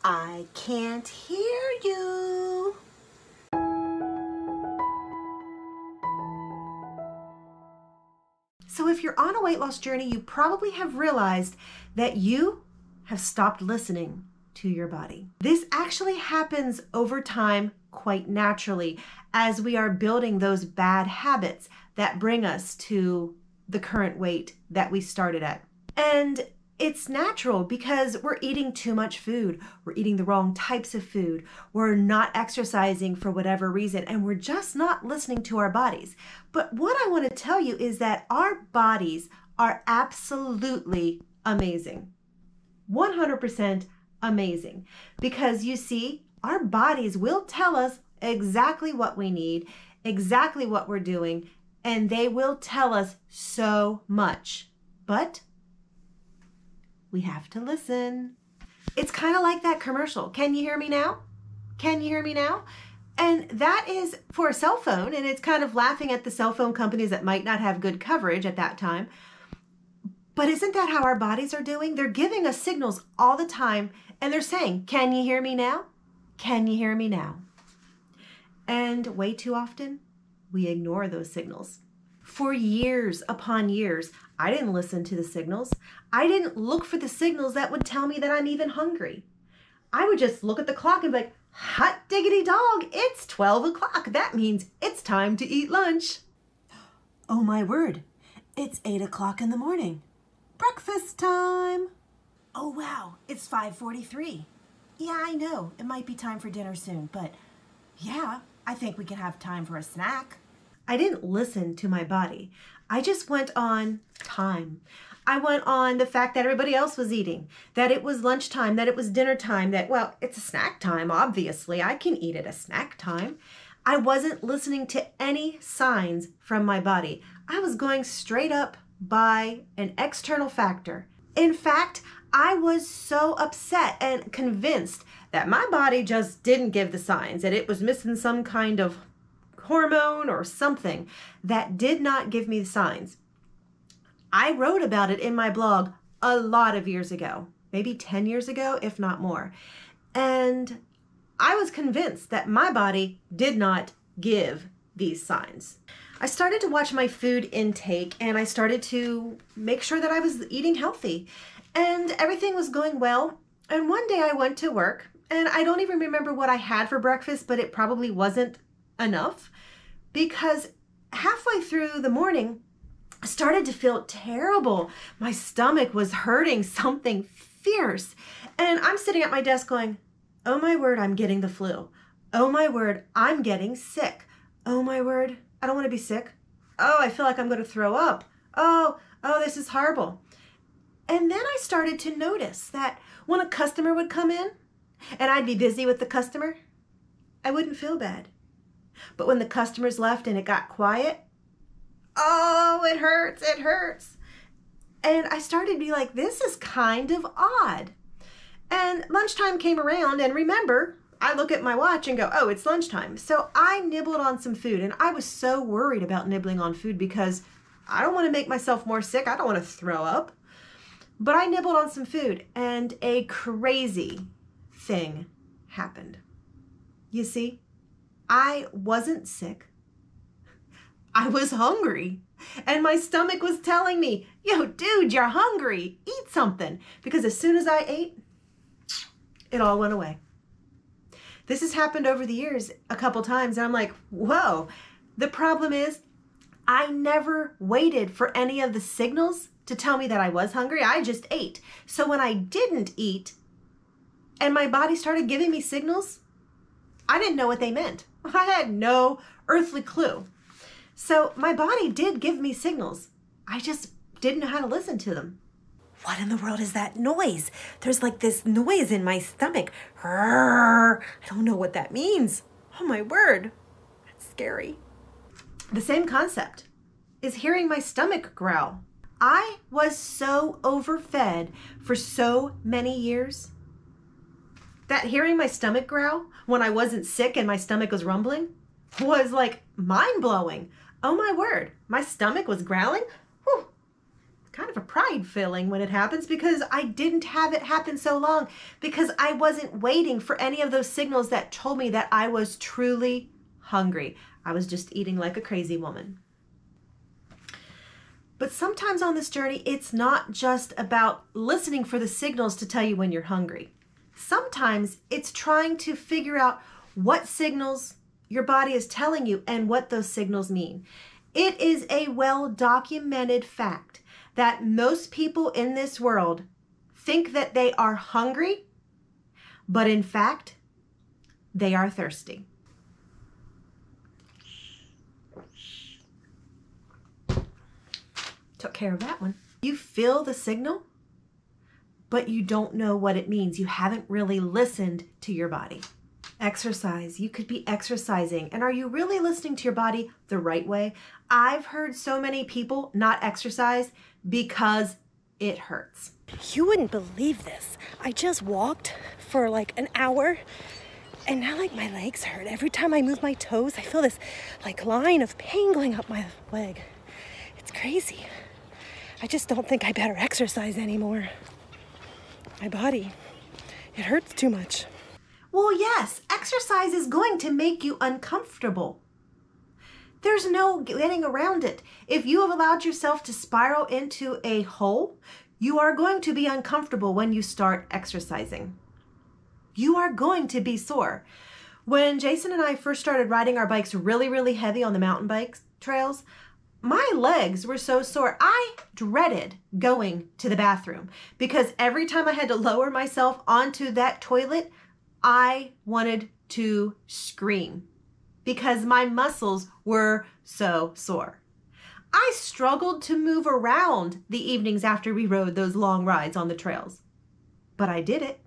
I can't hear you. So if you're on a weight loss journey, you probably have realized that you have stopped listening to your body. This actually happens over time quite naturally as we are building those bad habits that bring us to the current weight that we started at. And it's natural because we're eating too much food. We're eating the wrong types of food. We're not exercising for whatever reason, and we're just not listening to our bodies. But what I want to tell you is that our bodies are absolutely amazing. 100% amazing. Because you see, our bodies will tell us exactly what we need, exactly what we're doing, and they will tell us so much. But we have to listen. It's kind of like that commercial. Can you hear me now? Can you hear me now? And that is for a cell phone, and it's kind of laughing at the cell phone companies that might not have good coverage at that time. But isn't that how our bodies are doing? They're giving us signals all the time, and they're saying, can you hear me now? Can you hear me now? And way too often, we ignore those signals. For years upon years, I didn't listen to the signals. I didn't look for the signals that would tell me that I'm even hungry. I would just look at the clock and be like, hot diggity dog, it's 12 o'clock. That means it's time to eat lunch. Oh my word, it's 8 o'clock in the morning. Breakfast time. Oh wow, it's 5:43. Yeah, I know, it might be time for dinner soon, but yeah, I think we can have time for a snack. I didn't listen to my body. I just went on time. I went on the fact that everybody else was eating, that it was lunchtime, that it was dinner time, that, well, it's a snack time, obviously. I can eat at a snack time. I wasn't listening to any signs from my body. I was going straight up by an external factor. In fact, I was so upset and convinced that my body just didn't give the signs, that it was missing some kind of hormone or something that did not give me the signs. I wrote about it in my blog a lot of years ago, maybe 10 years ago, if not more. And I was convinced that my body did not give these signs. I started to watch my food intake and I started to make sure that I was eating healthy and everything was going well. And one day I went to work and I don't even remember what I had for breakfast, but it probably wasn't enough because halfway through the morning, I started to feel terrible. My stomach was hurting something fierce. And I'm sitting at my desk going, oh my word, I'm getting the flu. Oh my word, I'm getting sick. Oh my word, I don't want to be sick. Oh, I feel like I'm going to throw up. Oh, this is horrible. And then I started to notice that when a customer would come in and I'd be busy with the customer, I wouldn't feel bad. But when the customers left and it got quiet, oh, it hurts, it hurts. And I started to be like, this is kind of odd. And lunchtime came around, and remember, I look at my watch and go, oh, it's lunchtime. So I nibbled on some food, and I was so worried about nibbling on food because I don't want to make myself more sick. I don't want to throw up. But I nibbled on some food, and a crazy thing happened. You see, I wasn't sick. I was hungry. And my stomach was telling me, yo, dude, you're hungry. Eat something. Because as soon as I ate, it all went away. This has happened over the years a couple times. And I'm like, whoa. The problem is I never waited for any of the signals to tell me that I was hungry. I just ate. So when I didn't eat and my body started giving me signals, I didn't know what they meant. I had no earthly clue. So my body did give me signals. I just didn't know how to listen to them. What in the world is that noise? There's like this noise in my stomach. I don't know what that means. Oh my word, that's scary. The same concept is hearing my stomach growl. I was so overfed for so many years that hearing my stomach growl when I wasn't sick and my stomach was rumbling was like mind-blowing. Oh my word, my stomach was growling? Whew. kind of a pride feeling when it happens, because I didn't have it happen so long, because I wasn't waiting for any of those signals that told me that I was truly hungry. I was just eating like a crazy woman. But sometimes on this journey, it's not just about listening for the signals to tell you when you're hungry. Sometimes it's trying to figure out what signals your body is telling you and what those signals mean. It is a well-documented fact that most people in this world think that they are hungry, but in fact, they are thirsty. Took care of that one. You feel the signal, but you don't know what it means. You haven't really listened to your body. Exercise. You could be exercising, and are you really listening to your body the right way? I've heard so many people not exercise because it hurts. You wouldn't believe this. I just walked for like an hour, and now like my legs hurt. Every time I move my toes, I feel this like line of pain going up my leg. It's crazy. I just don't think I better exercise anymore. My body, it hurts too much. Well, yes, exercise is going to make you uncomfortable. There's no getting around it. If you have allowed yourself to spiral into a hole, you are going to be uncomfortable when you start exercising. You are going to be sore. When Jason and I first started riding our bikes really, really heavy on the mountain bike trails, my legs were so sore. I dreaded going to the bathroom because every time I had to lower myself onto that toilet, I wanted to scream because my muscles were so sore. I struggled to move around the evenings after we rode those long rides on the trails. But I did it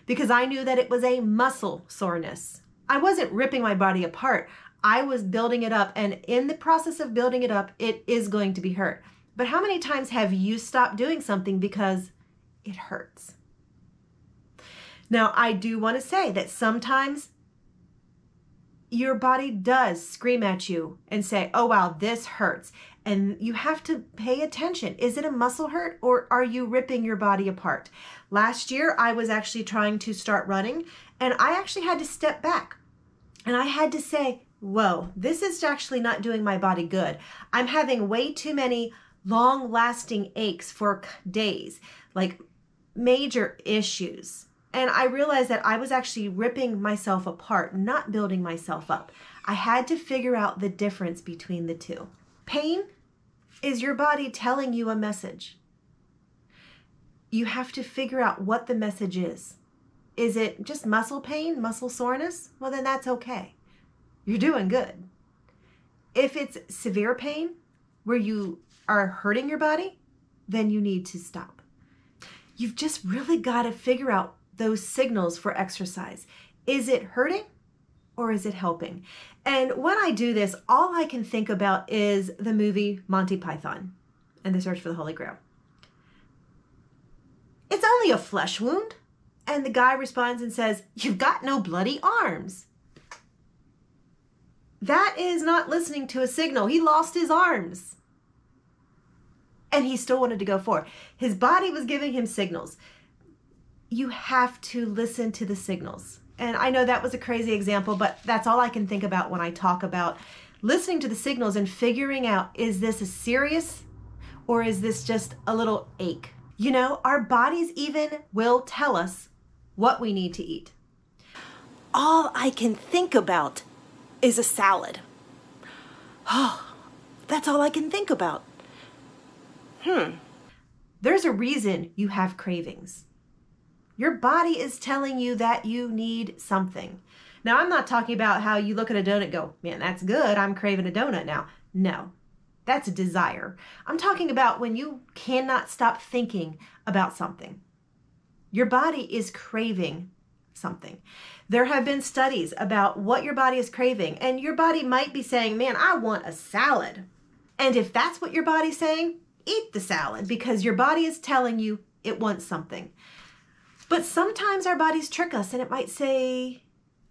because I knew that it was a muscle soreness. I wasn't ripping my body apart. I was building it up, and in the process of building it up, it is going to be hurt. But how many times have you stopped doing something because it hurts? Now, I do want to say that sometimes your body does scream at you and say, oh, wow, this hurts. And you have to pay attention. Is it a muscle hurt, or are you ripping your body apart? Last year, I was actually trying to start running, and I actually had to step back. And I had to say, whoa, this is actually not doing my body good. I'm having way too many long-lasting aches for days, like major issues. And I realized that I was actually ripping myself apart, not building myself up. I had to figure out the difference between the two. Pain is your body telling you a message. You have to figure out what the message is. Is it just muscle pain, muscle soreness? Well, then that's okay. You're doing good. If it's severe pain where you are hurting your body, then you need to stop. You've just really got to figure out those signals for exercise. Is it hurting or is it helping? And when I do this, all I can think about is the movie Monty Python and the Search for the Holy Grail. It's only a flesh wound. And the guy responds and says, you've got no bloody arms. That is not listening to a signal. He lost his arms. And he still wanted to go forward. His body was giving him signals. You have to listen to the signals. And I know that was a crazy example, but that's all I can think about when I talk about listening to the signals and figuring out, is this a serious or is this just a little ache? You know, our bodies even will tell us what we need to eat. All I can think about is a salad. Oh, that's all I can think about. There's a reason you have cravings. Your body is telling you that you need something. Now, I'm not talking about how you look at a donut and go, man, that's good, I'm craving a donut now. No, that's a desire. I'm talking about when you cannot stop thinking about something. Your body is craving something. There have been studies about what your body is craving, and your body might be saying, man, I want a salad. And if that's what your body's saying, eat the salad because your body is telling you it wants something. But sometimes our bodies trick us and it might say,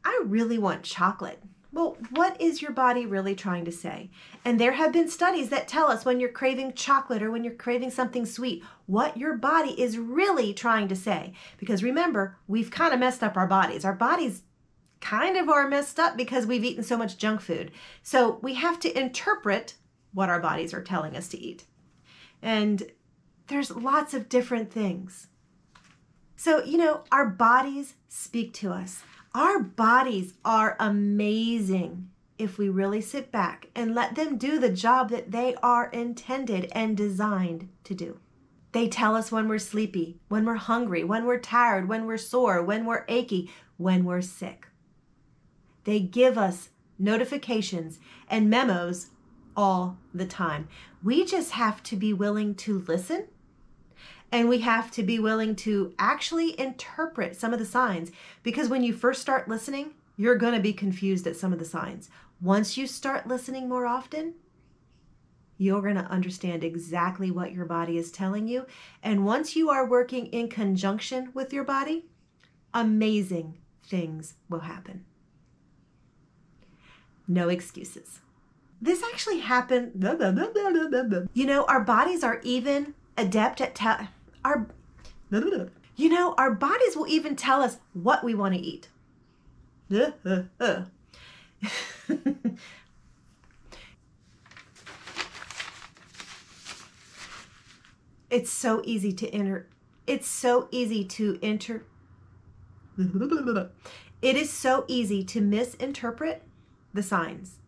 I really want chocolate. Well, what is your body really trying to say? And there have been studies that tell us when you're craving chocolate or when you're craving something sweet, what your body is really trying to say. Because remember, we've kind of messed up our bodies. Our bodies kind of are messed up because we've eaten so much junk food. So we have to interpret what our bodies are telling us to eat. And there's lots of different things. So, our bodies speak to us. Our bodies are amazing if we really sit back and let them do the job that they are intended and designed to do. They tell us when we're sleepy, when we're hungry, when we're tired, when we're sore, when we're achy, when we're sick. They give us notifications and memos all the time. We just have to be willing to listen. And we have to be willing to actually interpret some of the signs, because when you first start listening, you're going to be confused at some of the signs. Once you start listening more often, you're going to understand exactly what your body is telling you. And once you are working in conjunction with your body, amazing things will happen. No excuses. This actually happened. Our bodies are even adept at our bodies will even tell us what we want to eat. It's so easy to enter. It's so easy to enter. It is so easy to misinterpret the signs.